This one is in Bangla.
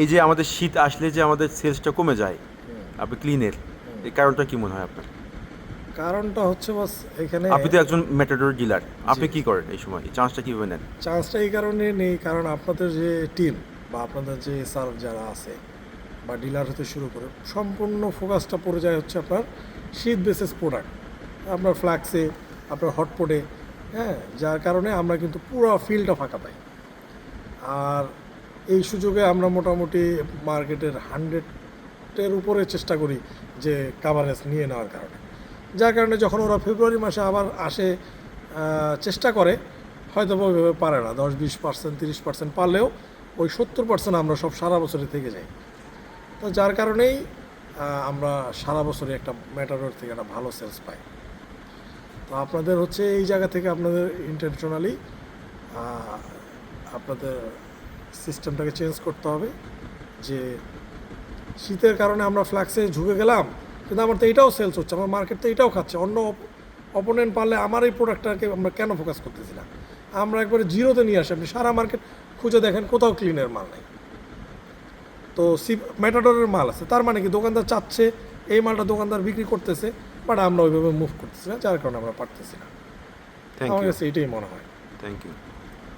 এই যে আমাদের শীত আসলে যে আমাদের সেলসটা কমে যায় আপনি ক্লিনের, এই কারণটা কি মনে হয় আপনার? কারণটা হচ্ছে বাস এখানে আপনি তো একজন ম্যাটাডোর ডিলার, আপনি জি। কি করেন এই সময়, এই চান্সটা কীভাবে নেন? চান্সটা এই কারণে নেই, কারণ আপনাদের যে টিম বা আপনাদের যে সার্ভ যারা আছে বা ডিলার হতে শুরু করে সম্পূর্ণ ফোকাসটা পড়ে যায় হচ্ছে আপনার শীত বেসিস প্রোডাক্ট, আপনার ফ্ল্যাক্সে, আপনার হটপটে, হ্যাঁ, যার কারণে আমরা কিন্তু পুরো ফিল্ডটা ফাঁকা পাই। আর এই সুযোগে আমরা মোটামুটি মার্কেটের 100-এর উপরে চেষ্টা করি যে কাভারেজ নিয়ে নেওয়ার কারণে, যার কারণে যখন ওরা ফেব্রুয়ারি মাসে আবার আসে চেষ্টা করে, হয়তো বা ওইভাবে পারে না, 10-20%, 30% পারলেও ওই 70% আমরা সব সারা বছরে থেকে যাই। তো যার কারণেই আমরা সারা বছরে একটা ম্যাটাডোর থেকে একটা ভালো সেলস পাই। তো আপনাদের হচ্ছে এই জায়গা থেকে আপনাদের ইন্টেনশনালি আপনাদের সিস্টেমটাকে চেঞ্জ করতে হবে যে শীতের কারণে আমরা ফ্ল্যাক্সে ঝুঁকে গেলাম, কিন্তু আমার তো এটাও সেলস হচ্ছে, আমার মার্কেট তো এটাও খাচ্ছে, অন্য অপোনেন্ট পারলে আমার এই প্রোডাক্টটাকে আমরা কেন ফোকাস করতেছি না? আমরা একবারে জিরোতে নিয়ে আসি, আপনি সারা মার্কেট খুঁজে দেখেন কোথাও ক্লিনের মাল নেই। তো ম্যাটাডোরের মাল আছে, তার মানে কি দোকানদার চাচ্ছে এই মালটা দোকানদার বিক্রি করতেছে, বাট আমরা ওইভাবে মুভ করতেছি না, যার কারণে আমরা পারতেছি না। থ্যাংক আমার ইউ, কাছে এটাই মনে হয়। Thank you.